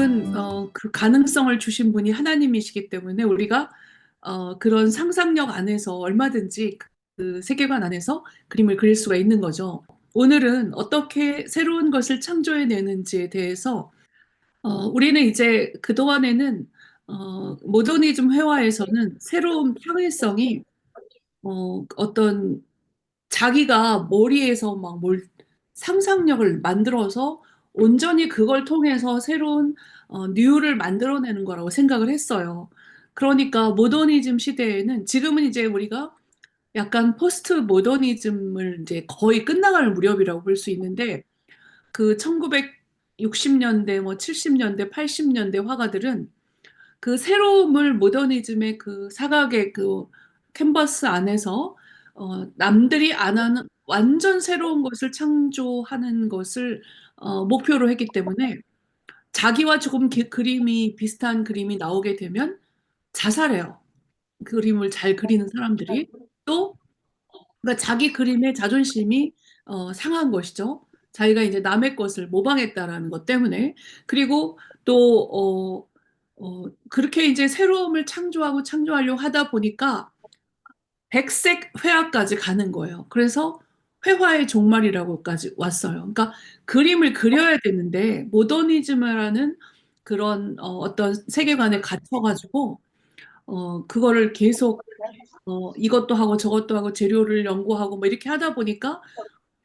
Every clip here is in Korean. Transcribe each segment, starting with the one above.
모든 그 가능성을 주신 분이 하나님이시기 때문에 우리가 그런 상상력 안에서 얼마든지 그 세계관 안에서 그림을 그릴 수가 있는 거죠. 오늘은 어떻게 새로운 것을 창조해내는지에 대해서 우리는 이제 그동안에는 모더니즘 회화에서는 새로운 창의성이 어떤 자기가 머리에서 막 뭘 상상력을 만들어서 온전히 그걸 통해서 새로운 뉴를 만들어내는 거라고 생각을 했어요. 그러니까 모더니즘 시대에는 지금은 이제 우리가 약간 포스트 모더니즘을 이제 거의 끝나갈 무렵이라고 볼 수 있는데 그 1960년대 뭐 70년대 80년대 화가들은 그 새로움을 모더니즘의 그 사각의 그 캔버스 안에서 남들이 안 하는 완전 새로운 것을 창조하는 것을 목표로 했기 때문에 자기와 조금 그림이 비슷한 그림이 나오게 되면 자살해요. 그림을 잘 그리는 사람들이 또 그러니까 자기 그림의 자존심이 상한 것이죠. 자기가 이제 남의 것을 모방했다라는 것 때문에 그리고 또 그렇게 이제 새로움을 창조하고 창조하려고 하다 보니까 백색 회화까지 가는 거예요. 그래서 회화의 종말이라고까지 왔어요. 그러니까 그림을 그려야 되는데 모더니즘이라는 그런 어떤 세계관에 갇혀가지고 그거를 계속 이것도 하고 저것도 하고 재료를 연구하고 뭐 이렇게 하다 보니까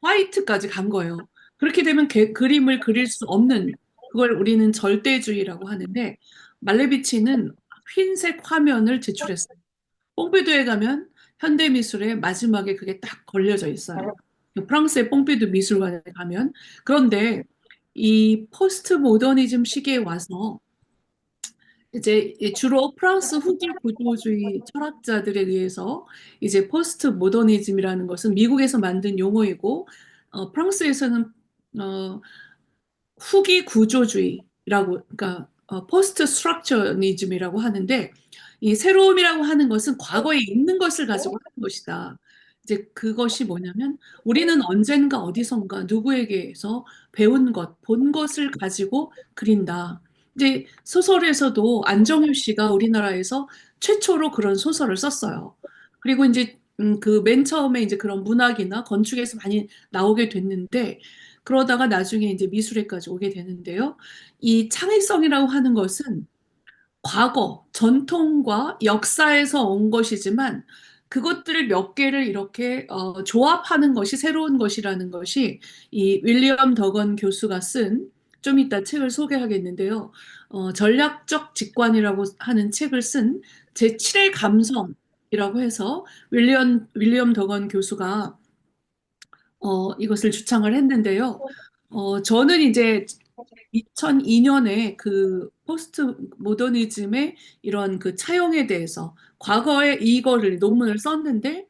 화이트까지 간 거예요. 그렇게 되면 그림을 그릴 수 없는 그걸 우리는 절대주의라고 하는데 말레비치는 흰색 화면을 제출했어요. 뽕피두에 가면 현대미술의 마지막에 그게 딱 걸려져 있어요. 프랑스의 뽕피두 미술관에 가면. 그런데 이 포스트 모더니즘 시기에 와서 이제 주로 프랑스 후기 구조주의 철학자들에 의해서 이제 포스트 모더니즘이라는 것은 미국에서 만든 용어이고 프랑스에서는 어, 후기 구조주의라고 그러니까 포스트 스트럭처니즘이라고 하는데 이 새로움이라고 하는 것은 과거에 있는 것을 가지고 하는 것이다. 이제 그것이 뭐냐면 우리는 언젠가 어디선가 누구에게서 배운 것, 본 것을 가지고 그린다. 이제 소설에서도 안정유 씨가 우리나라에서 최초로 그런 소설을 썼어요. 그리고 이제 그 맨 처음에 이제 그런 문학이나 건축에서 많이 나오게 됐는데 그러다가 나중에 이제 미술에까지 오게 되는데요. 이 창의성이라고 하는 것은 과거, 전통과 역사에서 온 것이지만 그것들을 몇 개를 이렇게 조합하는 것이 새로운 것이라는 것이 이 윌리엄 더건 교수가 쓴 좀 이따 책을 소개하겠는데요. 전략적 직관이라고 하는 책을 쓴 제7의 감성이라고 해서 윌리엄 더건 교수가 이것을 주창을 했는데요. 저는 이제 2002년에 그 포스트 모더니즘의 이런 그 차용에 대해서 과거에 이거를 논문을 썼는데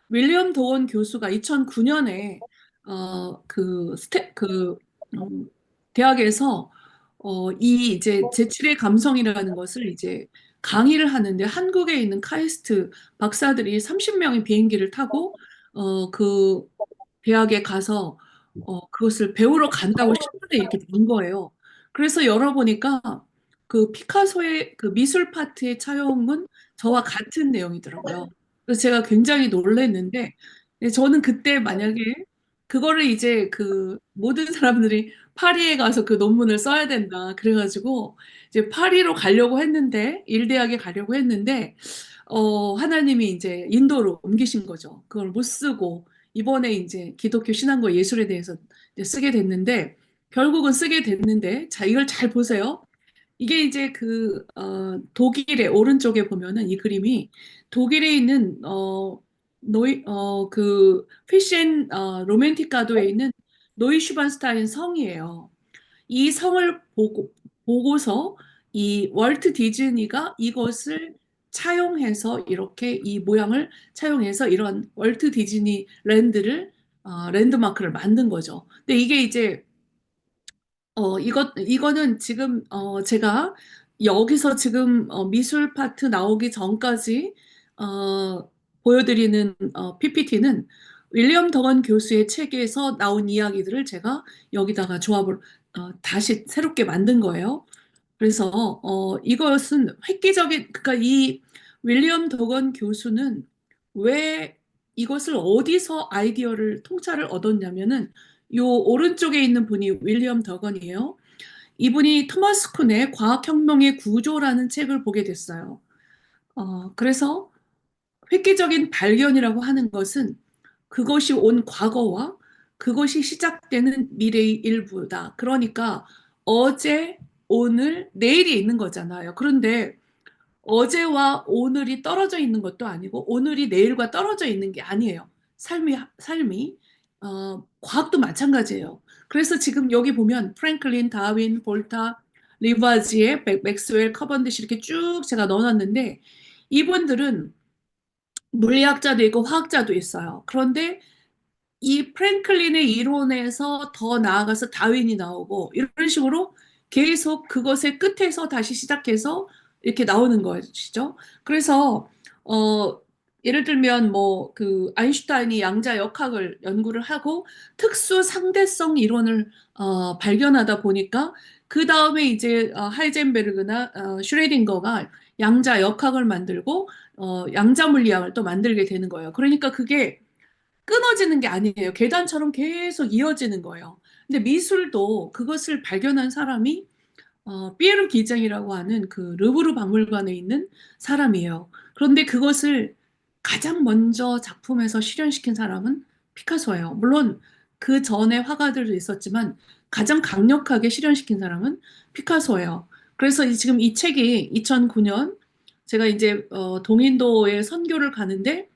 윌리엄 도원 교수가 2009년에 그 대학에서 이 이제 제7의 감성이라는 것을 이제 강의를 하는데 한국에 있는 카이스트 박사들이 30명의 비행기를 타고 그 대학에 가서 그것을 배우러 간다고 신문에 이렇게 된 거예요. 그래서 열어보니까 그 피카소의 그 미술 파트의 차용은 저와 같은 내용이더라고요. 그래서 제가 굉장히 놀랐는데 저는 그때 만약에 그거를 이제 그 모든 사람들이 파리에 가서 그 논문을 써야 된다. 그래가지고 이제 파리로 가려고 했는데 일대학에 가려고 했는데 하나님이 이제 인도로 옮기신 거죠. 그걸 못 쓰고 이번에 이제 기독교 신앙과 예술에 대해서 이제 쓰게 됐는데 결국은 쓰게 됐는데 자 이걸 잘 보세요. 이게 이제 그 독일의 오른쪽에 보면은 이 그림이 독일에 있는 그 피셴 로맨티카도에 있는 노이슈반스타인 성이에요. 이 성을 보고서 이 월트 디즈니가 이것을 차용해서 이렇게 이 모양을 차용해서 이런 월트 디즈니 랜드를 랜드마크를 만든 거죠. 근데 이게 이제 이거는 지금 제가 여기서 지금 미술 파트 나오기 전까지 보여드리는 PPT는 윌리엄 더건 교수의 책에서 나온 이야기들을 제가 여기다가 조합을 다시 새롭게 만든 거예요. 그래서 이것은 획기적인 그러니까 이 윌리엄 도건 교수는 왜 이것을 어디서 아이디어를 통찰을 얻었냐면은 요 오른쪽에 있는 분이 윌리엄 더건이에요. 이분이 토마스 쿤의 과학혁명의 구조라는 책을 보게 됐어요. 그래서 획기적인 발견이라고 하는 것은 그것이 온 과거와 그것이 시작되는 미래의 일부다. 그러니까 어제, 오늘, 내일이 있는 거잖아요. 그런데 어제와 오늘이 떨어져 있는 것도 아니고 오늘이 내일과 떨어져 있는 게 아니에요. 삶이 과학도 마찬가지예요. 그래서 지금 여기 보면 프랭클린, 다윈, 볼타, 리바지에, 맥스웰, 커번디시 이렇게 쭉 제가 넣어놨는데 이분들은 물리학자도 있고 화학자도 있어요. 그런데 이 프랭클린의 이론에서 더 나아가서 다윈이 나오고 이런 식으로 계속 그것의 끝에서 다시 시작해서 이렇게 나오는 것이죠. 그래서 어 예를 들면 뭐 그 아인슈타인이 양자역학을 연구를 하고 특수 상대성 이론을 발견하다 보니까 그 다음에 이제 하이젠베르그나 슈레딩거가 양자역학을 만들고 양자물리학을 또 만들게 되는 거예요. 그러니까 그게 끊어지는 게 아니에요. 계단처럼 계속 이어지는 거예요. 근데 미술도 그것을 발견한 사람이 피에르 기장이라고 하는 그 르브르 박물관에 있는 사람이에요. 그런데 그것을 가장 먼저 작품에서 실현시킨 사람은 피카소예요. 물론 그 전에 화가들도 있었지만 가장 강력하게 실현시킨 사람은 피카소예요. 그래서 지금 이 책이 2009년 제가 이제 동인도에 선교를 가는데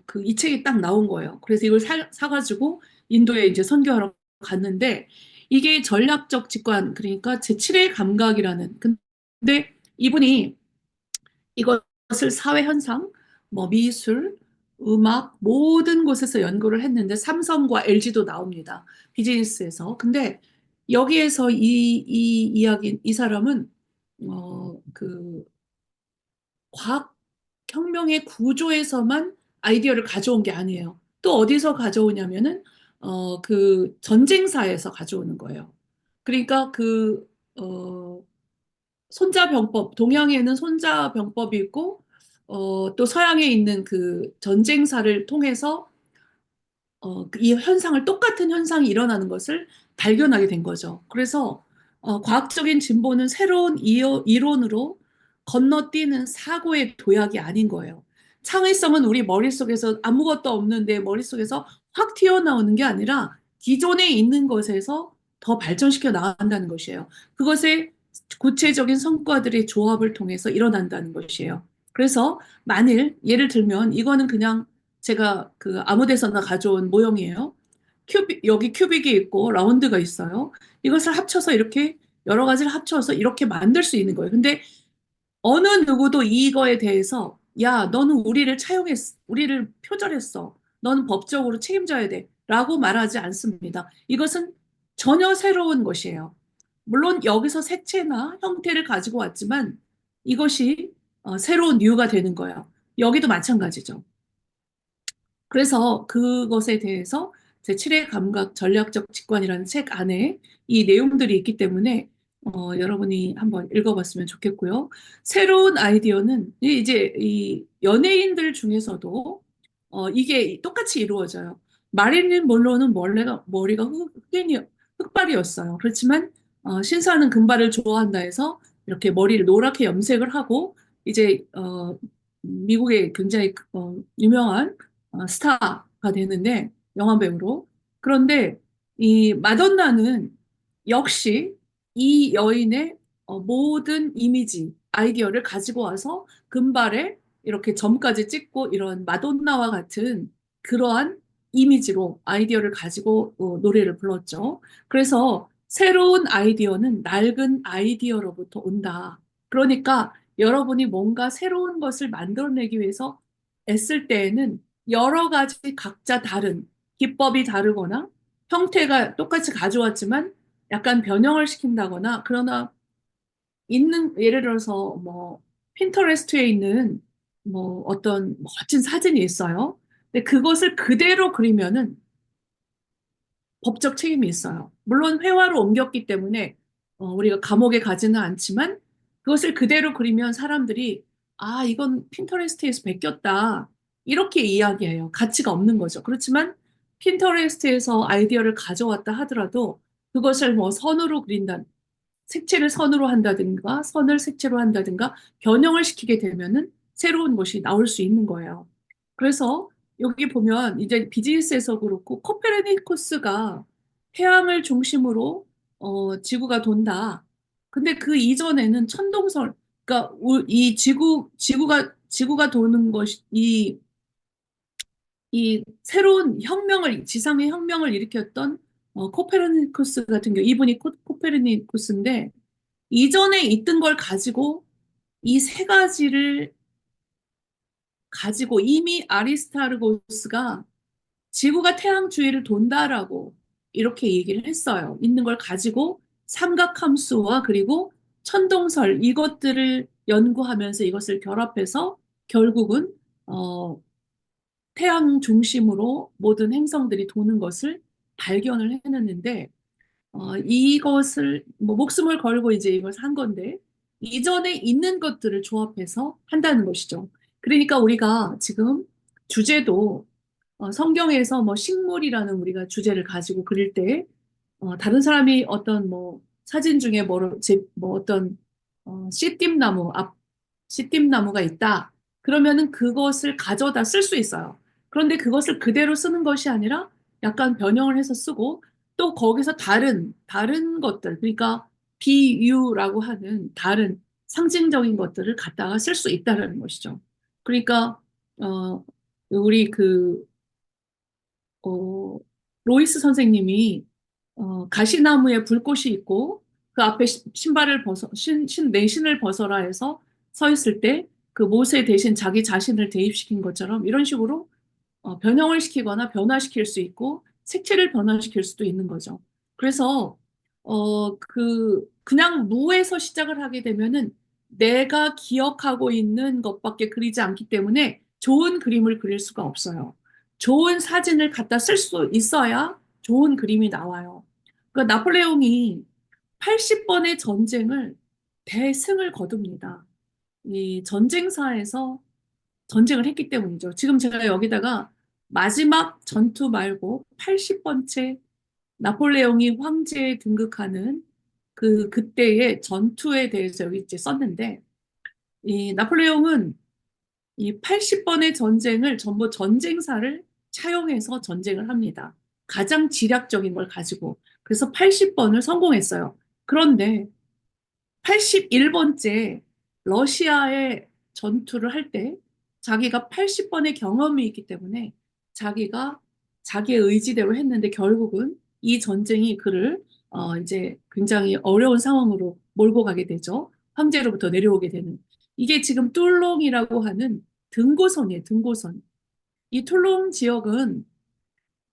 그 이 책이 딱 나온 거예요. 그래서 이걸 사가지고 인도에 이제 선교하러 갔는데 이게 전략적 직관, 그러니까 제7의 감각이라는. 근데 이분이 이것을 사회 현상, 뭐 미술, 음악 모든 곳에서 연구를 했는데 삼성과 LG도 나옵니다. 비즈니스에서. 근데 여기에서 이 이야기, 이 사람은 그 과학 혁명의 구조에서만 아이디어를 가져온 게 아니에요. 또 어디서 가져오냐면은 그 전쟁사에서 가져오는 거예요. 그러니까 손자병법, 동양에는 손자병법이 있고 또 서양에 있는 그 전쟁사를 통해서 이 현상을 똑같은 현상이 일어나는 것을 발견하게 된 거죠. 그래서 과학적인 진보는 새로운 이론으로 건너뛰는 사고의 도약이 아닌 거예요. 창의성은 우리 머릿속에서 아무것도 없는데 머릿속에서 확 튀어나오는 게 아니라 기존에 있는 것에서 더 발전시켜 나간다는 것이에요. 그것의 구체적인 성과들의 조합을 통해서 일어난다는 것이에요. 그래서 만일 예를 들면 이거는 그냥 제가 그 아무 데서나 가져온 모형이에요. 여기 큐빅이 있고 라운드가 있어요. 이것을 합쳐서 이렇게 여러 가지를 합쳐서 이렇게 만들 수 있는 거예요. 근데 어느 누구도 이거에 대해서 야, 너는 우리를 표절했어. 너는 법적으로 책임져야 돼. 라고 말하지 않습니다. 이것은 전혀 새로운 것이에요. 물론 여기서 색채나 형태를 가지고 왔지만 이것이 새로운 이유가 되는 거예요. 여기도 마찬가지죠. 그래서 그것에 대해서 제7의 감각 전략적 직관이라는 책 안에 이 내용들이 있기 때문에 여러분이 한번 읽어봤으면 좋겠고요. 새로운 아이디어는 이제 이 연예인들 중에서도 이게 똑같이 이루어져요. 마릴린 먼로는 머리가 흑발이었어요. 그렇지만 신사는 금발을 좋아한다 해서 이렇게 머리를 노랗게 염색을 하고 이제 미국의 굉장히 유명한 스타가 되는데 영화 배우로. 그런데 이 마돈나는 역시 이 여인의 모든 이미지, 아이디어를 가지고 와서 금발에 이렇게 점까지 찍고 이런 마돈나와 같은 그러한 이미지로 아이디어를 가지고 노래를 불렀죠. 그래서 새로운 아이디어는 낡은 아이디어로부터 온다. 그러니까 여러분이 뭔가 새로운 것을 만들어내기 위해서 애쓸 때에는 여러 가지 각자 다른 기법이 다르거나 형태가 똑같이 가져왔지만 약간 변형을 시킨다거나 그러나 예를 들어서 뭐 핀터레스트에 있는 뭐 어떤 멋진 사진이 있어요. 근데 그것을 그대로 그리면은 법적 책임이 있어요. 물론 회화로 옮겼기 때문에 우리가 감옥에 가지는 않지만 그것을 그대로 그리면 사람들이 아, 이건 핀터레스트에서 베꼈다. 이렇게 이야기해요. 가치가 없는 거죠. 그렇지만 핀터레스트에서 아이디어를 가져왔다 하더라도 그것을 뭐 선으로 그린다, 색채를 선으로 한다든가 선을 색채로 한다든가 변형을 시키게 되면은 새로운 것이 나올 수 있는 거예요. 그래서 여기 보면 이제 비즈니스에서 그렇고 코페르니쿠스가 태양을 중심으로 지구가 돈다. 근데 그 이전에는 천동설, 그러니까 이 지구가 도는 것이 이 새로운 혁명을 지상의 혁명을 일으켰던 코페르니쿠스 같은 경우 이분이 코페르니쿠스인데 이전에 있던 걸 가지고 이 세 가지를 가지고 이미 아리스타르고스가 지구가 태양 주위를 돈다라고 이렇게 얘기를 했어요. 있는 걸 가지고 삼각함수와 그리고 천동설 이것들을 연구하면서 이것을 결합해서 결국은 어, 태양 중심으로 모든 행성들이 도는 것을 발견을 해냈는데 이것을 뭐 목숨을 걸고 이제 이것을 한 건데 이전에 있는 것들을 조합해서 한다는 것이죠. 그러니까 우리가 지금 주제도 성경에서 뭐 식물이라는 우리가 주제를 가지고 그릴 때 다른 사람이 어떤 뭐 사진 중에 뭐 어떤 씨띠나무 씨띠나무가 있다. 그러면은 그것을 가져다 쓸 수 있어요. 그런데 그것을 그대로 쓰는 것이 아니라 약간 변형을 해서 쓰고 또 거기서 다른 것들 그러니까 비유라고 하는 다른 상징적인 것들을 갖다가 쓸 수 있다라는 것이죠. 그러니까 우리 어, 로이스 선생님이 가시나무에 불꽃이 있고 그 앞에 신발을 내 신을 벗어라 해서 서 있을 때 그 모세 대신 자기 자신을 대입시킨 것처럼 이런 식으로 변형을 시키거나 변화시킬 수 있고 색채를 변화시킬 수도 있는 거죠. 그래서 그냥 무에서 시작을 하게 되면은 내가 기억하고 있는 것밖에 그리지 않기 때문에 좋은 그림을 그릴 수가 없어요. 좋은 사진을 갖다 쓸 수 있어야 좋은 그림이 나와요. 그러니까 나폴레옹이 80번의 전쟁을 대승을 거둡니다. 이 전쟁사에서 전쟁을 했기 때문이죠. 지금 제가 여기다가 마지막 전투 말고 80번째 나폴레옹이 황제에 등극하는 그때의 전투에 대해서 여기 이제 썼는데 이 나폴레옹은 이 80번의 전쟁을 전부 전쟁사를 차용해서 전쟁을 합니다. 가장 지략적인 걸 가지고. 그래서 80번을 성공했어요. 그런데 81번째 러시아의 전투를 할 때 자기가 80번의 경험이 있기 때문에 자기가 자기의 의지대로 했는데 결국은 이 전쟁이 그를 이제 굉장히 어려운 상황으로 몰고 가게 되죠. 황제로부터 내려오게 되는. 이게 지금 툴롱이라고 하는 등고선이에요, 등고선. 이 툴롱 지역은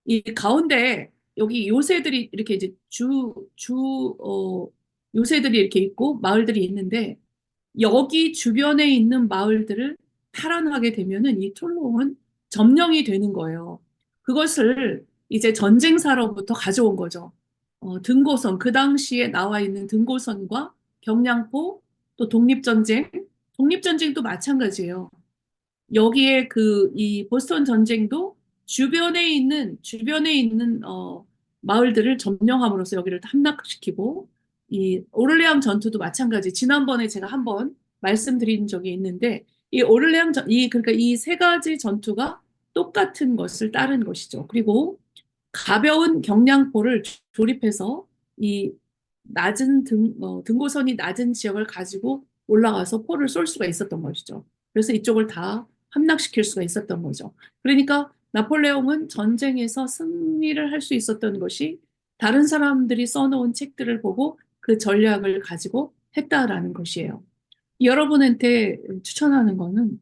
이 가운데 여기 요새들이 이렇게 이제 요새들이 이렇게 있고 마을들이 있는데 여기 주변에 있는 마을들을 탈환하게 되면은 이 툴롱은 점령이 되는 거예요. 그것을 이제 전쟁사로부터 가져온 거죠. 등고선, 그 당시에 나와 있는 등고선과 경량포, 또 독립전쟁도 마찬가지예요. 여기에 이 보스턴 전쟁도 주변에 있는 마을들을 점령함으로써 여기를 함락시키고 이 오를레앙 전투도 마찬가지. 지난번에 제가 한번 말씀드린 적이 있는데 그러니까 이 세 가지 전투가 똑같은 것을 따른 것이죠. 그리고 가벼운 경량포를 조립해서 이 등고선이 낮은 지역을 가지고 올라가서 포를 쏠 수가 있었던 것이죠. 그래서 이쪽을 다 함락시킬 수가 있었던 거죠. 그러니까 나폴레옹은 전쟁에서 승리를 할 수 있었던 것이 다른 사람들이 써놓은 책들을 보고 그 전략을 가지고 했다라는 것이에요. 여러분한테 추천하는 거는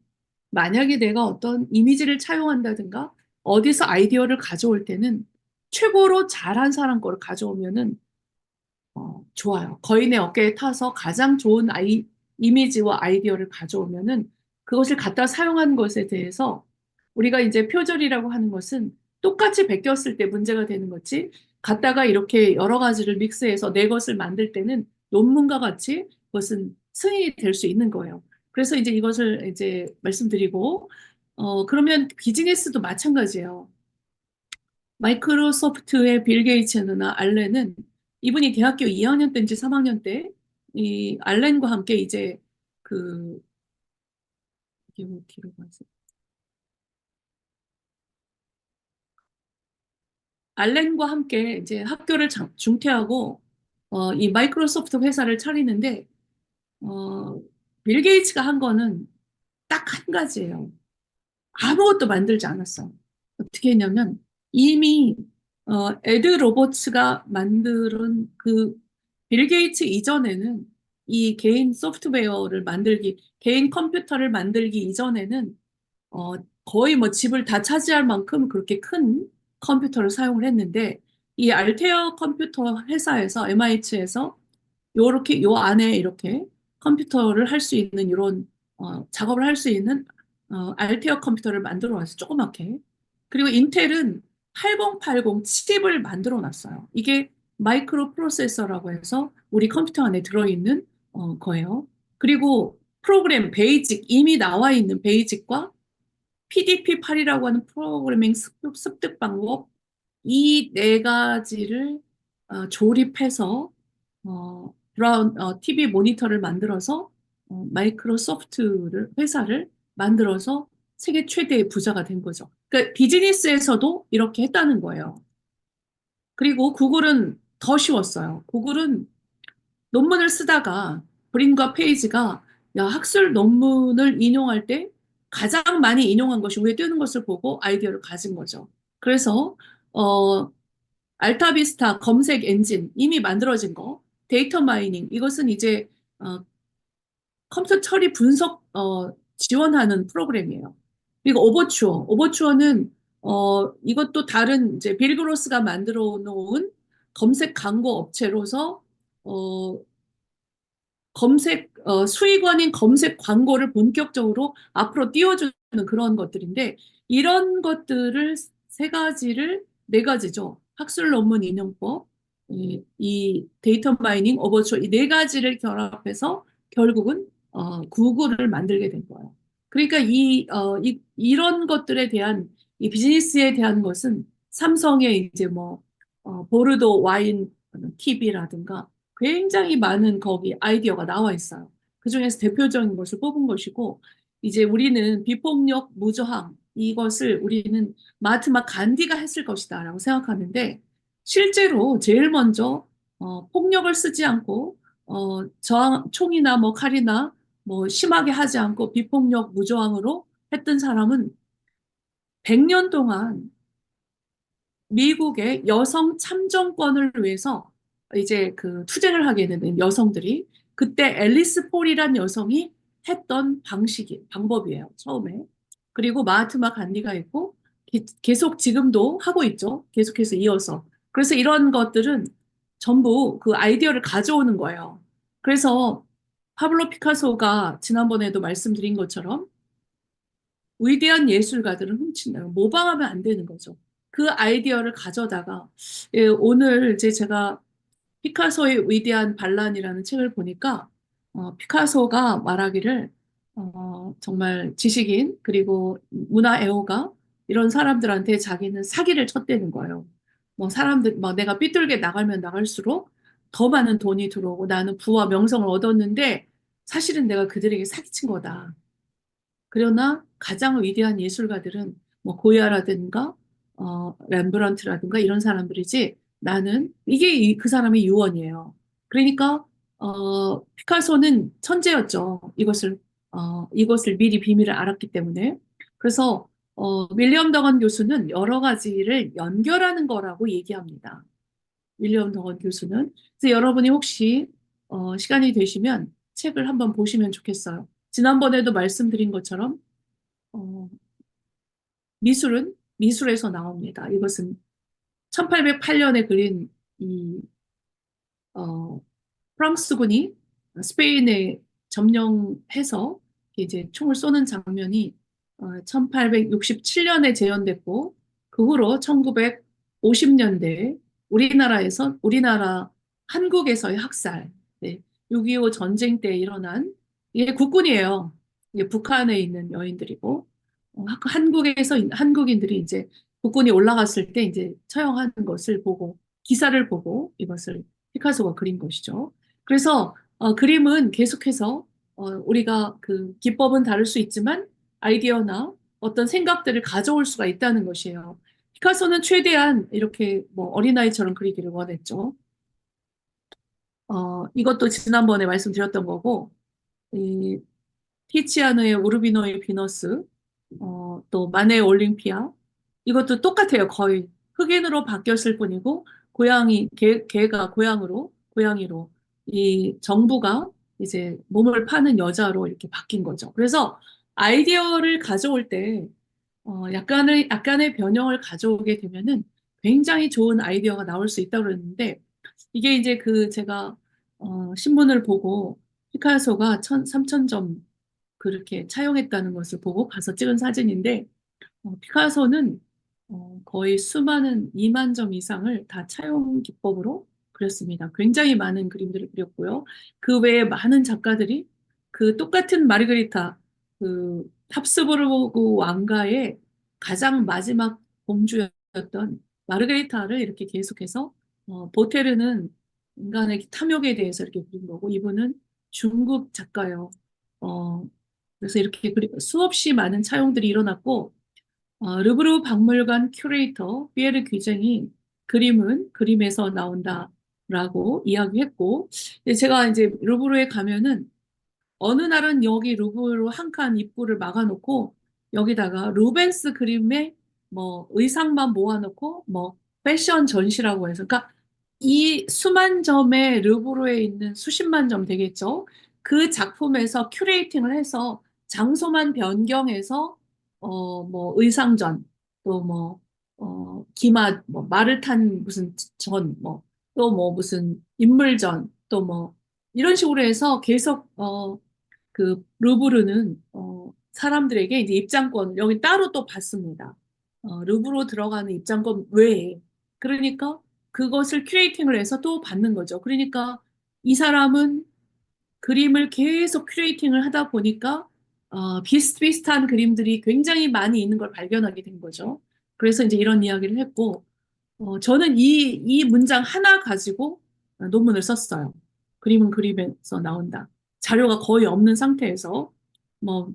만약에 내가 어떤 이미지를 차용한다든가 어디서 아이디어를 가져올 때는 최고로 잘한 사람 거를 가져오면은 좋아요. 거인의 어깨에 타서 가장 좋은 이미지와 아이디어를 가져오면은 그것을 갖다 사용하는 것에 대해서 우리가 이제 표절이라고 하는 것은 똑같이 베꼈을 때 문제가 되는 거지. 갖다가 이렇게 여러 가지를 믹스해서 내 것을 만들 때는 논문과 같이 그것은 승인이 될 수 있는 거예요. 그래서 이제 이것을 이제 말씀드리고, 그러면 비즈니스도 마찬가지예요. 마이크로소프트의 빌 게이츠나 알렌은 이분이 대학교 2학년 때인지 3학년 때 이 알렌과 함께 이제 그 뒤로 가서 알렌과 함께 이제 학교를 중퇴하고 이 마이크로소프트 회사를 차리는데 어, 빌 게이츠가 한 거는 딱 한 가지예요. 아무것도 만들지 않았어. 어떻게 했냐면 이미 에드 로버츠가 만든 그 빌 게이츠 이전에는 이 개인 소프트웨어를 만들기, 개인 컴퓨터를 만들기 이전에는 어, 거의 뭐 집을 다 차지할 만큼 그렇게 큰 컴퓨터를 사용을 했는데 이 알테어 컴퓨터 회사에서 MIT에서 요렇게 요 안에 이렇게 컴퓨터를 할 수 있는 이런 작업을 할 수 있는 알테어 컴퓨터를 만들어 놨어요. 조그맣게. 그리고 인텔은 8080 칩을 만들어 놨어요. 이게 마이크로 프로세서라고 해서 우리 컴퓨터 안에 들어있는 거예요. 그리고 프로그램 베이직 이미 나와 있는 베이직과 PDP-8이라고 하는 프로그래밍 습득 방법 이 네 가지를 조립해서 TV 모니터를 만들어서 마이크로소프트를 회사를 만들어서 세계 최대의 부자가 된 거죠. 그러니까 비즈니스에서도 이렇게 했다는 거예요. 그리고 구글은 더 쉬웠어요. 구글은 논문을 쓰다가 브린과 페이지가 야, 학술 논문을 인용할 때 가장 많이 인용한 것이 위에 뜨는 것을 보고 아이디어를 가진 거죠. 그래서 어, 알타비스타 검색 엔진 이미 만들어진 거, 데이터 마이닝 이것은 이제 컴퓨터 처리 분석 지원하는 프로그램이에요. 그리고 오버추어는 이것도 다른 이제 빌 그로스가 만들어 놓은 검색 광고 업체로서 어, 수익원인 검색 광고를 본격적으로 앞으로 띄워주는 그런 것들인데, 이런 것들을 세 가지를, 네 가지죠. 학술 논문 인용법, 이 데이터 마이닝, 오버추어, 이 네 가지를 결합해서 결국은, 구글을 만들게 된 거예요. 그러니까 이런 것들에 대한, 이 비즈니스에 대한 것은 삼성의 이제 뭐, 보르도 와인 TV라든가 굉장히 많은 거기 아이디어가 나와 있어요. 그중에서 대표적인 것을 뽑은 것이고, 이제 우리는 비폭력 무저항, 이것을 우리는 마하트마 간디가 했을 것이다라고 생각하는데, 실제로 제일 먼저, 폭력을 쓰지 않고, 총이나 뭐 칼이나 뭐 심하게 하지 않고 비폭력 무저항으로 했던 사람은 100년 동안 미국의 여성 참정권을 위해서 이제 그 투쟁을 하게 되는 여성들이 그때 앨리스 폴이란 여성이 했던 방법이에요. 처음에. 그리고 마하트마 간디가 있고 계속 지금도 하고 있죠. 계속해서 이어서. 그래서 이런 것들은 전부 그 아이디어를 가져오는 거예요. 그래서 파블로 피카소가 지난번에도 말씀드린 것처럼 위대한 예술가들은 훔친다. 모방하면 안 되는 거죠. 그 아이디어를 가져다가 오늘 이제 제가 피카소의 위대한 반란이라는 책을 보니까 피카소가 말하기를 정말 지식인 그리고 문화 애호가 이런 사람들한테 자기는 사기를 쳤다는 거예요. 뭐 사람들 뭐 내가 삐뚤게 나가면 나갈수록 더 많은 돈이 들어오고 나는 부와 명성을 얻었는데 사실은 내가 그들에게 사기친 거다. 그러나 가장 위대한 예술가들은 뭐 고야라든가 렘브란트라든가 이런 사람들이지 나는 이게 그 사람의 유언이에요. 그러니까 피카소는 천재였죠. 이것을 미리 비밀을 알았기 때문에. 그래서 윌리엄 더건 교수는 여러 가지를 연결하는 거라고 얘기합니다. 윌리엄 더건 교수는. 그래서 여러분이 혹시 시간이 되시면 책을 한번 보시면 좋겠어요. 지난번에도 말씀드린 것처럼 어, 미술은 미술에서 나옵니다. 이것은 1808년에 그린 이 어, 프랑스군이 스페인에 점령해서 이제 총을 쏘는 장면이 1867년에 재현됐고 그 후로 1950년대 우리나라 한국에서의 학살 네. 6.25 전쟁 때 일어난 이게 국군이에요. 이게 북한에 있는 여인들이고 한국에서 한국인들이 이제 국군이 올라갔을 때 이제 처형하는 것을 보고 기사를 보고 이것을 피카소가 그린 것이죠. 그래서 그림은 계속해서 우리가 그 기법은 다를 수 있지만 아이디어나 어떤 생각들을 가져올 수가 있다는 것이에요. 피카소는 최대한 이렇게 뭐 어린아이처럼 그리기를 원했죠. 이것도 지난번에 말씀드렸던 거고, 이 티치아노의 우르비노의 비너스, 또 마네의 올림피아, 이것도 똑같아요. 거의 흑인으로 바뀌었을 뿐이고, 걔가 고양이로, 이 정부가 이제 몸을 파는 여자로 이렇게 바뀐 거죠. 그래서 아이디어를 가져올 때, 약간의 변형을 가져오게 되면은 굉장히 좋은 아이디어가 나올 수 있다고 그랬는데, 이게 이제 제가, 신문을 보고 피카소가 3,000점 그렇게 차용했다는 것을 보고 가서 찍은 사진인데, 피카소는 거의 수많은 2만 점 이상을 다 차용 기법으로 그렸습니다. 굉장히 많은 그림들을 그렸고요. 그 외에 많은 작가들이 그 똑같은 마르게리타, 그 합스부르크 왕가의 가장 마지막 공주였던 마르게리타를 이렇게 계속해서 보테르는 인간의 탐욕에 대해서 이렇게 그린 거고 이분은 중국 작가예요. 어, 그래서 이렇게 수없이 많은 차용들이 일어났고 르브르 박물관 큐레이터 피에르 귀쟁이 그림은 그림에서 나온다라고 이야기했고, 제가 이제 르브르에 가면은 어느 날은 여기 루브르 한 칸 입구를 막아놓고 여기다가 루벤스 그림의 뭐 의상만 모아놓고 뭐 패션 전시라고 해서 그러니까 이 수만 점의 루브르에 있는 수십만 점 되겠죠. 그 작품에서 큐레이팅을 해서 장소만 변경해서 뭐 의상전 또 뭐 기마 뭐 말을 탄 무슨 전 뭐 또 뭐 무슨 인물전 또 뭐 이런 식으로 해서 계속 그 루브르는 사람들에게 이제 입장권 여기 따로 또 받습니다. 루브르 들어가는 입장권 외에 그러니까 그것을 큐레이팅을 해서 또 받는 거죠. 그러니까 이 사람은 그림을 계속 큐레이팅을 하다 보니까 비슷비슷한 그림들이 굉장히 많이 있는 걸 발견하게 된 거죠. 그래서 이제 이런 이야기를 했고 저는 이 문장 하나 가지고 논문을 썼어요. 그림은 그림에서 나온다. 자료가 거의 없는 상태에서 뭐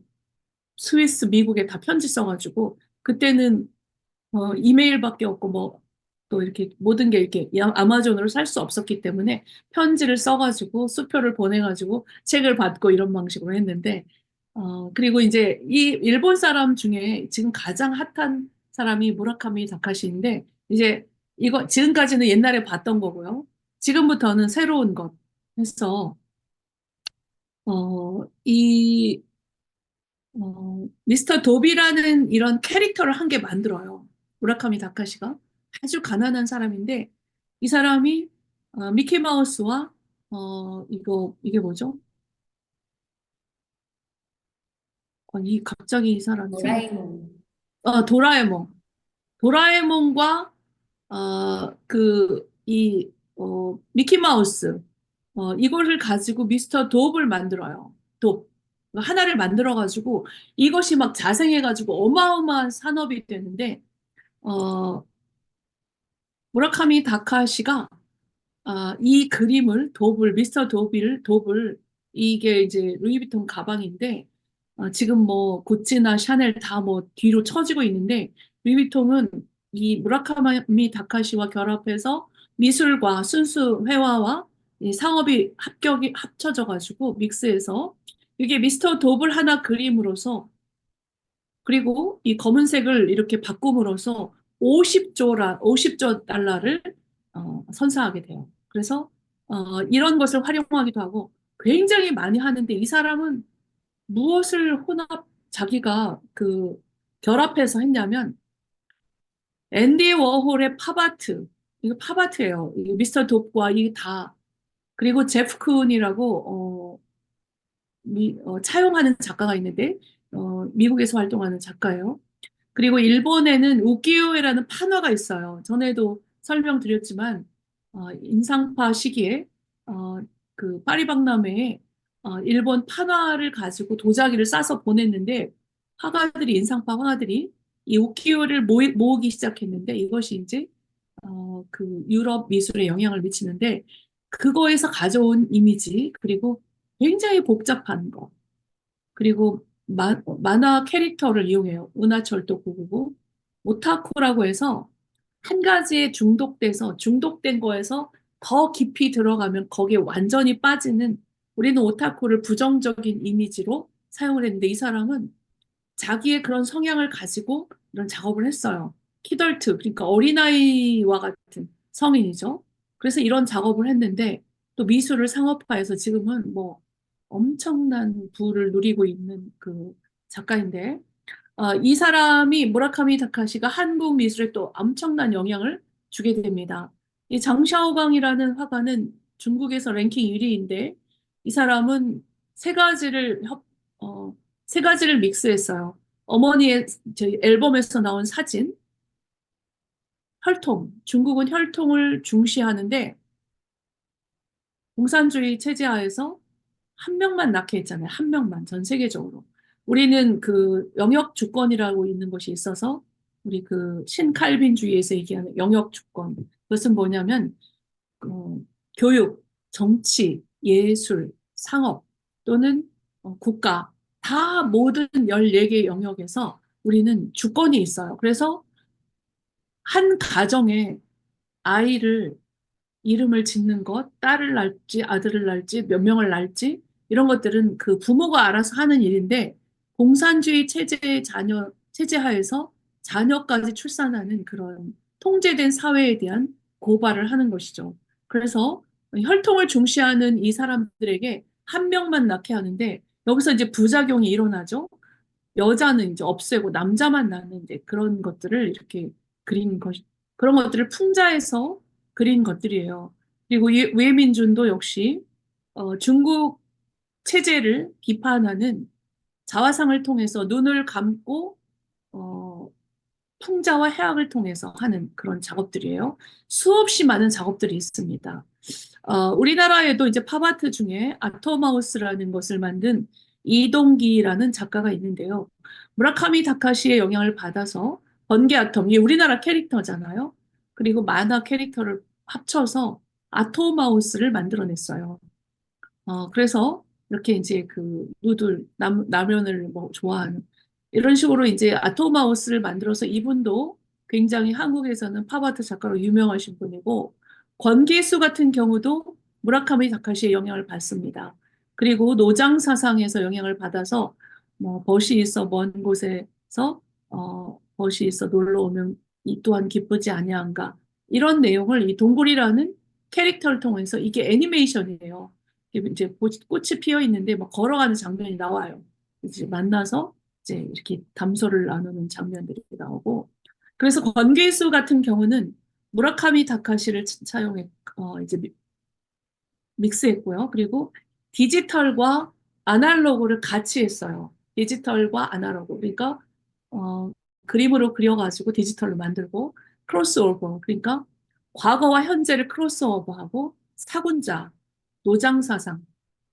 스위스, 미국에 다 편지 써가지고 그때는 이메일밖에 없고 뭐 또 이렇게 모든 게 이렇게 아마존으로 살 수 없었기 때문에 편지를 써가지고 수표를 보내가지고 책을 받고 이런 방식으로 했는데 그리고 이제 이 일본 사람 중에 지금 가장 핫한 사람이 무라카미 다카시인데 이제 이거 지금까지는 옛날에 봤던 거고요. 지금부터는 새로운 것 해서 이 미스터 도비라는 이런 캐릭터를 한 개 만들어요. 무라카미 다카시가 아주 가난한 사람인데 이 사람이 미키 마우스와 이게 뭐죠? 이 갑자기 이 사람이 생각 도라에몽. 도라에몽. 도라에몽과 미키 마우스 이거를 가지고 미스터 돕을 만들어요. 돕. 하나를 만들어가지고 이것이 막 자생해가지고 어마어마한 산업이 되는데 어, 무라카미 다카시가 이 그림을 미스터 돕을 이게 이제 루이비통 가방인데 지금 뭐 구찌나 샤넬 다 뭐 뒤로 처지고 있는데 루이비통은 이 무라카미 다카시와 결합해서 미술과 순수 회화와 이 상업이 합쳐져 가지고 믹스해서 이게 미스터 돕을 하나 그림으로서 그리고 이 검은색을 이렇게 바꿈으로써 50조 달러를 선사하게 돼요. 그래서 이런 것을 활용하기도 하고 굉장히 많이 하는데 이 사람은 무엇을 자기가 결합해서 했냐면 앤디 워홀의 팝아트 이거 팝아트예요. 이게 미스터 돕과 이게 다 그리고 제프 쿤이라고 차용하는 작가가 있는데 미국에서 활동하는 작가예요. 그리고 일본에는 우키요에라는 판화가 있어요. 전에도 설명드렸지만 인상파 시기에 어, 그 파리박람회에 일본 판화를 가지고 도자기를 싸서 보냈는데 화가들이 인상파 화가들이 이 우키요를 모으기 시작했는데 이것이 이제 그 유럽 미술에 영향을 미치는데 그거에서 가져온 이미지 그리고 굉장히 복잡한 거 그리고 만화 캐릭터를 이용해요. 은하철도 999 오타쿠라고 해서 한 가지에 중독된 거에서 더 깊이 들어가면 거기에 완전히 빠지는 우리는 오타쿠를 부정적인 이미지로 사용을 했는데 이 사람은 자기의 그런 성향을 가지고 이런 작업을 했어요. 키덜트, 그러니까 어린아이와 같은 성인이죠. 그래서 이런 작업을 했는데 또 미술을 상업화해서 지금은 뭐 엄청난 부를 누리고 있는 그 작가인데 이 사람이 무라카미 다카시가 한국 미술에 또 엄청난 영향을 주게 됩니다. 이 장샤오강이라는 화가는 중국에서 랭킹 1위인데 이 사람은 세 가지를 어, 세 가지를 믹스했어요. 어머니의 저희 앨범에서 나온 사진, 혈통. 중국은 혈통을 중시하는데 공산주의 체제하에서 한 명만 낳게 했잖아요. 한 명만 전 세계적으로. 우리는 그 영역 주권이라고 있는 것이 있어서 우리 그 신칼빈주의에서 얘기하는 영역 주권. 그것은 뭐냐면 어, 교육, 정치, 예술, 상업 또는 국가 다 모든 14개 영역에서 우리는 주권이 있어요. 그래서 한 가정에 아이를 이름을 짓는 것, 딸을 낳을지 아들을 낳을지 몇 명을 낳을지 이런 것들은 그 부모가 알아서 하는 일인데 공산주의 체제 하에서 자녀까지 출산하는 그런 통제된 사회에 대한 고발을 하는 것이죠. 그래서 혈통을 중시하는 이 사람들에게 한 명만 낳게 하는데 여기서 이제 부작용이 일어나죠. 여자는 이제 없애고 남자만 낳는 이제 그런 것들을 이렇게 그린 것, 그런 것들을 풍자해서 그린 것들이에요. 그리고 위에민준도 역시 중국 체제를 비판하는 자화상을 통해서 눈을 감고 어, 풍자와 해악을 통해서 하는 그런 작업들이에요. 수없이 많은 작업들이 있습니다. 우리나라에도 이제 팝아트 중에 아토마우스라는 것을 만든 이동기라는 작가가 있는데요. 무라카미 다카시의 영향을 받아서 번개 아톰, 이게 우리나라 캐릭터잖아요. 그리고 만화 캐릭터를 합쳐서 아토마우스를 만들어냈어요. 그래서 이렇게 이제 그 누들, 라면을 뭐 좋아하는 이런 식으로 이제 아토마우스를 만들어서 이분도 굉장히 한국에서는 팝아트 작가로 유명하신 분이고 권기수 같은 경우도 무라카미 다카시의 영향을 받습니다. 그리고 노장 사상에서 영향을 받아서 뭐 벗이 있어 먼 곳에서 벗이 있어 놀러 오면 이 또한 기쁘지 아니한가 이런 내용을 이 동굴이라는 캐릭터를 통해서 이게 애니메이션이에요. 이제 꽃이 피어 있는데 막 걸어가는 장면이 나와요. 이제 만나서 이제 이렇게 담소를 나누는 장면들이 나오고 그래서 권계수 같은 경우는 무라카미 다카시를 차용해 이제 믹스했고요. 그리고 디지털과 아날로그를 같이 했어요. 디지털과 아날로그. 그러니까 어, 그림으로 그려가지고 디지털로 만들고 크로스오버. 그러니까 과거와 현재를 크로스오버하고 사군자, 노장사상,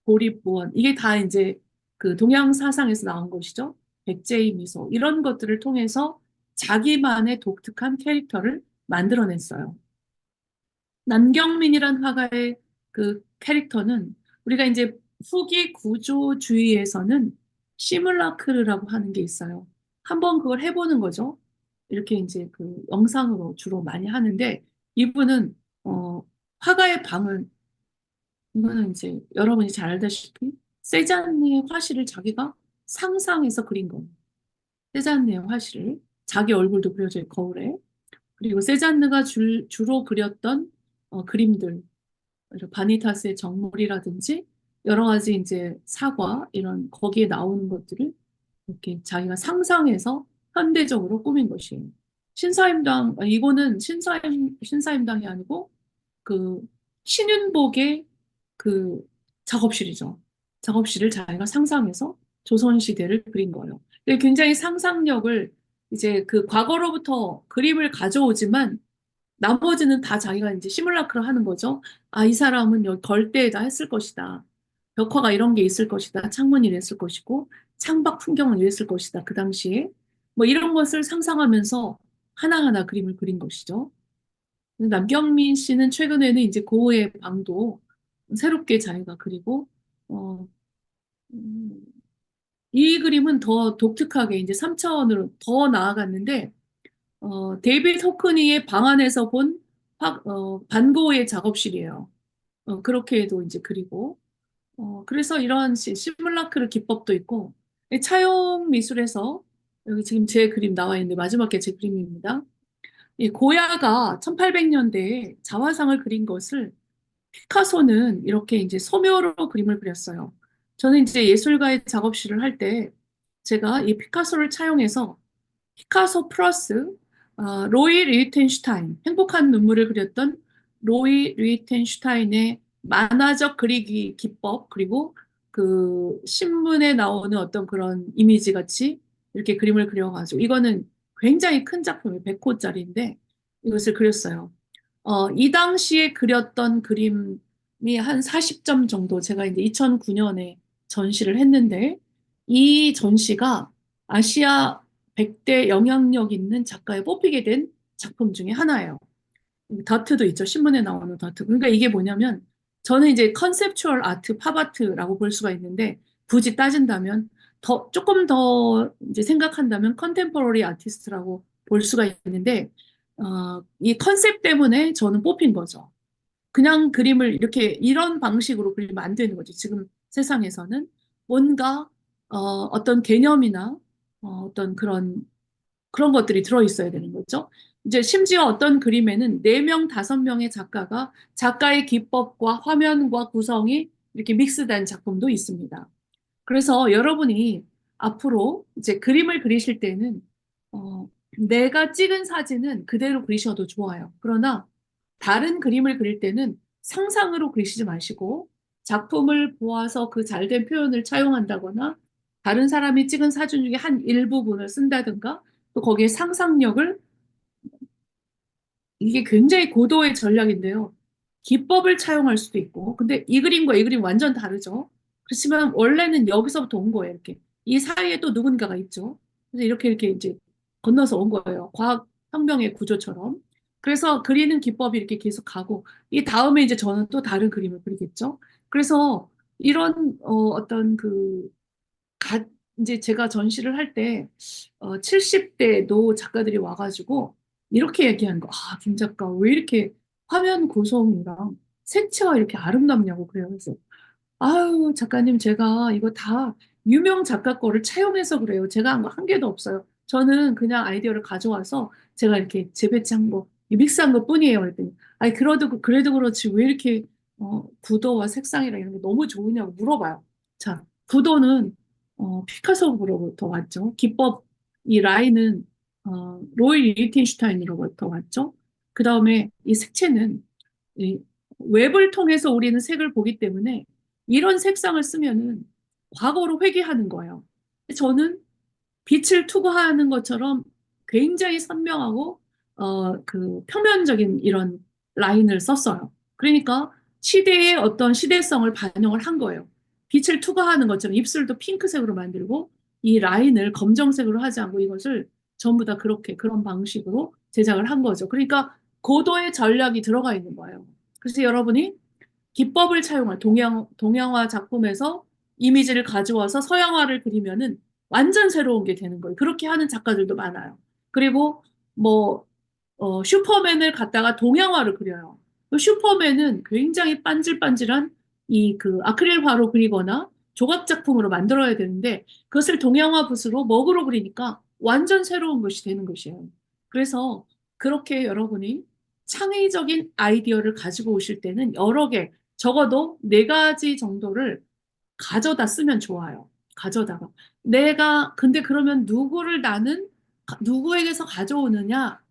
고립무원 이게 다 이제 그 동양 사상에서 나온 것이죠. 백제의 미소 이런 것들을 통해서 자기만의 독특한 캐릭터를 만들어냈어요. 남경민이란 화가의 그 캐릭터는 우리가 이제 후기 구조주의에서는 시뮬라크르라고 하는 게 있어요. 한번 그걸 해보는 거죠. 이렇게 이제 그 영상으로 주로 많이 하는데 이분은 화가의 방은 이거는 이제 여러분이 잘 알다시피 세잔느의 화실을 자기가 상상해서 그린 거예요. 세잔느의 화실을 자기 얼굴도 그려져 거울에 그리고 세잔느가 주로 그렸던 그림들 바니타스의 정물이라든지 여러 가지 이제 사과 이런 거기에 나오는 것들을 이렇게 자기가 상상해서 현대적으로 꾸민 것이에요. 신사임당 이거는 신사임당이 아니고 그 신윤복의 그 작업실이죠. 작업실을 자기가 상상해서 조선시대를 그린 거예요. 굉장히 상상력을 이제 그 과거로부터 그림을 가져오지만 나머지는 다 자기가 이제 시뮬라크를 하는 거죠. 아, 이 사람은 여기 걸대에다 했을 것이다. 벽화가 이런 게 있을 것이다. 창문이 이랬을 것이고, 창밖 풍경은 이랬을 것이다. 그 당시에. 뭐 이런 것을 상상하면서 하나하나 그림을 그린 것이죠. 남경민 씨는 최근에는 이제 고흐의 방도 새롭게 자기가 그리고, 어, 음, 이 그림은 더 독특하게 이제 3차원으로 더 나아갔는데, 데이빗 호크니의 방 안에서 본 반 고흐의 작업실이에요. 그렇게도 이제 그리고, 그래서 이런 시뮬라크르 기법도 있고, 이 차용 미술에서 여기 지금 제 그림 나와 있는데 마지막 게 제 그림입니다. 이 고야가 1800년대에 자화상을 그린 것을 피카소는 이렇게 이제 소묘로 그림을 그렸어요. 저는 이제 예술가의 작업실을 할 때 제가 이 피카소를 차용해서 피카소 플러스 로이 리히텐슈타인, 행복한 눈물을 그렸던 로이 리히텐슈타인의 만화적 그리기 기법, 그리고 그 신문에 나오는 어떤 그런 이미지 같이 이렇게 그림을 그려가지고, 이거는 굉장히 큰 작품이에요. 100호짜리인데 이것을 그렸어요. 이 당시에 그렸던 그림이 한 40점 정도, 제가 이제 2009년에 전시를 했는데, 이 전시가 아시아 100대 영향력 있는 작가에 뽑히게 된 작품 중에 하나예요. 다트도 있죠. 신문에 나오는 다트. 그러니까 이게 뭐냐면, 저는 이제 컨셉추얼 아트, 팝아트라고 볼 수가 있는데, 굳이 따진다면, 조금 더 이제 생각한다면 컨템포러리 아티스트라고 볼 수가 있는데, 이 컨셉 때문에 저는 뽑힌 거죠. 그냥 그림을 이렇게 이런 방식으로 그리면 안 되는 거죠. 지금 세상에서는 뭔가 어떤 개념이나 어떤 그런 것들이 들어 있어야 되는 거죠. 이제 심지어 어떤 그림에는 4명, 5명의 작가가 작가의 기법과 화면과 구성이 이렇게 믹스된 작품도 있습니다. 그래서 여러분이 앞으로 이제 그림을 그리실 때는 내가 찍은 사진은 그대로 그리셔도 좋아요. 그러나 다른 그림을 그릴 때는 상상으로 그리시지 마시고 작품을 보아서 그 잘된 표현을 차용한다거나 다른 사람이 찍은 사진 중에 한 일부분을 쓴다든가 또 거기에 상상력을, 이게 굉장히 고도의 전략인데요. 기법을 차용할 수도 있고, 근데 이 그림과 이 그림 완전 다르죠. 그렇지만 원래는 여기서부터 온 거예요. 이렇게 이 사이에 또 누군가가 있죠. 그래서 이렇게 이제 건너서 온 거예요. 과학 혁명의 구조처럼. 그래서 그리는 기법이 이렇게 계속 가고, 이 다음에 이제 저는 또 다른 그림을 그리겠죠. 그래서 이런 어떤 가, 이제 제가 전시를 할 때, 70대 노 작가들이 와가지고, 이렇게 얘기하는 거, 아, 김 작가, 왜 이렇게 화면 구성이랑 색채가 이렇게 아름답냐고 그래요. 그래서 아유, 작가님, 제가 이거 다 유명 작가 거를 차용해서 그래요. 제가 한 거 한 개도 없어요. 저는 그냥 아이디어를 가져와서 제가 이렇게 재배치한 거, 믹스한 것 뿐이에요. 그랬더니, 아니, 그래도 그렇지. 왜 이렇게, 구도와 색상이랑 이런 게 너무 좋으냐고 물어봐요. 자, 구도는, 피카소로부터 왔죠. 기법, 이 라인은, 로이 리히텐슈타인으로부터 왔죠. 그 다음에 이 색채는, 이 웹을 통해서 우리는 색을 보기 때문에 이런 색상을 쓰면은 과거로 회귀하는 거예요. 저는 빛을 투과하는 것처럼 굉장히 선명하고 그 평면적인 이런 라인을 썼어요. 그러니까 시대의 어떤 시대성을 반영을 한 거예요. 빛을 투과하는 것처럼 입술도 핑크색으로 만들고 이 라인을 검정색으로 하지 않고 이것을 전부 다 그렇게 그런 방식으로 제작을 한 거죠. 그러니까 고도의 전략이 들어가 있는 거예요. 그래서 여러분이 기법을 차용한 동양화 작품에서 이미지를 가져와서 서양화를 그리면은 완전 새로운 게 되는 거예요. 그렇게 하는 작가들도 많아요. 그리고 뭐 슈퍼맨을 갖다가 동양화를 그려요. 그 슈퍼맨은 굉장히 반질반질한 이 그 아크릴화로 그리거나 조각 작품으로 만들어야 되는데 그것을 동양화 붓으로 먹으로 그리니까 완전 새로운 것이 되는 것이에요. 그래서 그렇게 여러분이 창의적인 아이디어를 가지고 오실 때는 여러 개, 적어도 4가지 정도를 가져다 쓰면 좋아요. 가져다가. 근데 그러면 누구에게서 가져오느냐?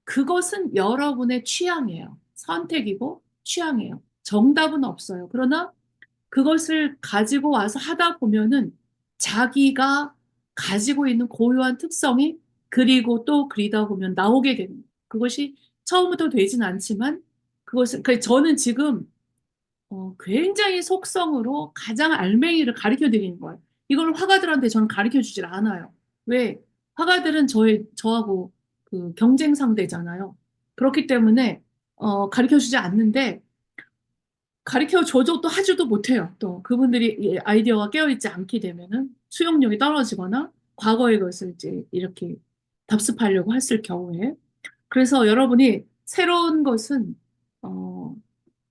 그것은 여러분의 취향이에요. 선택이고 취향이에요. 정답은 없어요. 그러나 그것을 가지고 와서 하다 보면은 자기가 가지고 있는 고유한 특성이 그리고 또 그리다 보면 나오게 되는 거예요. 그것이 처음부터 되진 않지만 그것은 저는 지금 굉장히 속성으로 가장 알맹이를 가르쳐 드리는 거예요. 이걸 화가들한테 저는 가르쳐 주질 않아요. 왜? 화가들은 저하고 그 경쟁 상대잖아요. 그렇기 때문에 가르쳐 주지 않는데 가르쳐 줘도 또 하지도 못해요. 또 그분들이 아이디어가 깨어있지 않게 되면은 수용력이 떨어지거나 과거의 것을 이제 이렇게 답습하려고 했을 경우에 그래서 여러분이 새로운 것은 어,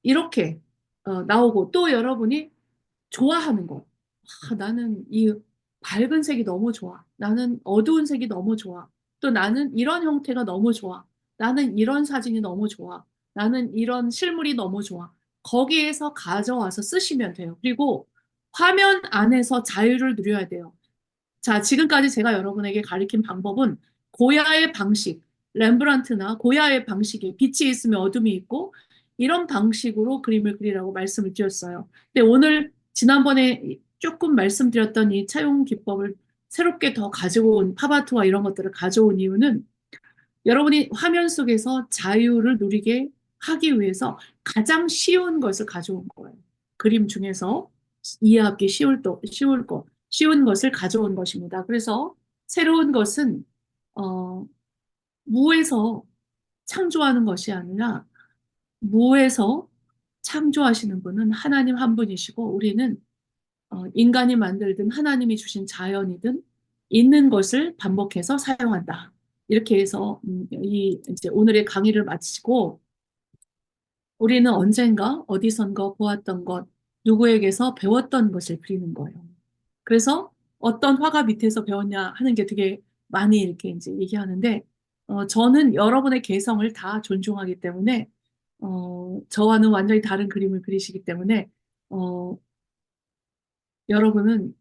이렇게 나오고 또 여러분이 좋아하는 거. 아, 나는 이 밝은 색이 너무 좋아. 나는 어두운 색이 너무 좋아. 또 나는 이런 형태가 너무 좋아. 나는 이런 사진이 너무 좋아. 나는 이런 실물이 너무 좋아. 거기에서 가져와서 쓰시면 돼요. 그리고 화면 안에서 자유를 누려야 돼요. 자, 지금까지 제가 여러분에게 가르친 방법은 고야의 방식, 렘브란트나 고야의 방식에 빛이 있으면 어둠이 있고 이런 방식으로 그림을 그리라고 말씀을 드렸어요. 근데 오늘 지난번에 조금 말씀드렸던 이 차용 기법을 새롭게 더 가지고 온 팝아트와 이런 것들을 가져온 이유는 여러분이 화면 속에서 자유를 누리게 하기 위해서 가장 쉬운 것을 가져온 거예요. 그림 중에서 이해하기 쉬운 것을 가져온 것입니다. 그래서 새로운 것은 어, 무에서 창조하는 것이 아니라 무에서 창조하시는 분은 하나님 한 분이시고 우리는 인간이 만들든 하나님이 주신 자연이든 있는 것을 반복해서 사용한다. 이렇게 해서 이 이제 오늘의 강의를 마치고 우리는 언젠가 어디선가 보았던 것, 누구에게서 배웠던 것을 그리는 거예요. 그래서 어떤 화가 밑에서 배웠냐 하는 게 되게 많이 이렇게 이제 얘기하는데, 저는 여러분의 개성을 다 존중하기 때문에, 저와는 완전히 다른 그림을 그리시기 때문에, 어, 여러분은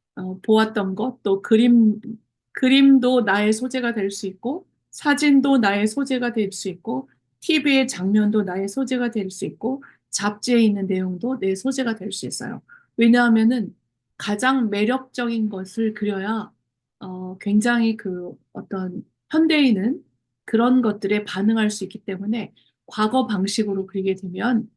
보았던 것, 또 그림도 나의 소재가 될 수 있고, 사진도 나의 소재가 될 수 있고, TV의 장면도 나의 소재가 될 수 있고, 잡지에 있는 내용도 내 소재가 될 수 있어요. 왜냐하면은 가장 매력적인 것을 그려야 굉장히 그 어떤 현대인은 그런 것들에 반응할 수 있기 때문에 과거 방식으로 그리게 되면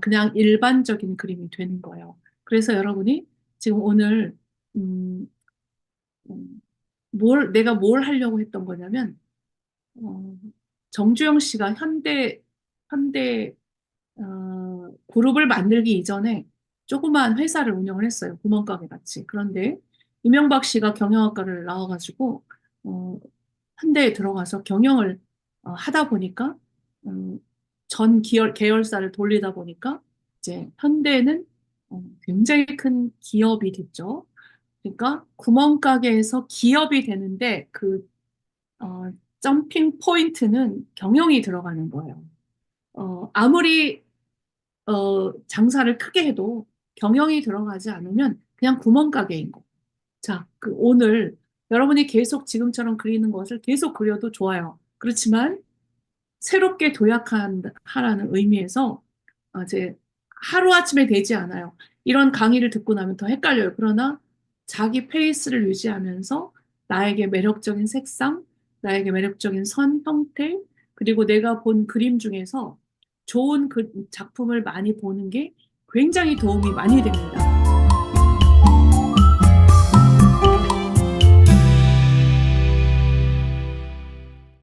그냥 일반적인 그림이 되는 거예요. 그래서 여러분이 지금 오늘 음, 내가 뭘 하려고 했던 거냐면 어, 정주영 씨가 현대 그룹을 만들기 이전에 조그마한 회사를 운영을 했어요. 구멍가게 같이. 그런데 이명박 씨가 경영학과를 나와가지고 현대에 들어가서 경영을 하다 보니까 음, 전 계열사를 돌리다 보니까 이제 현대는 굉장히 큰 기업이 됐죠. 그러니까 구멍가게에서 기업이 되는데 점핑 포인트는 경영이 들어가는 거예요. 아무리 장사를 크게 해도 경영이 들어가지 않으면 그냥 구멍가게인 거. 자, 오늘 여러분이 계속 지금처럼 그리는 것을 계속 그려도 좋아요. 그렇지만 새롭게 도약하라는 의미에서 이제 하루아침에 되지 않아요. 이런 강의를 듣고 나면 더 헷갈려요. 그러나 자기 페이스를 유지하면서 나에게 매력적인 색상, 나에게 매력적인 선 형태, 그리고 내가 본 그림 중에서 좋은 작품을 많이 보는 게 굉장히 도움이 많이 됩니다.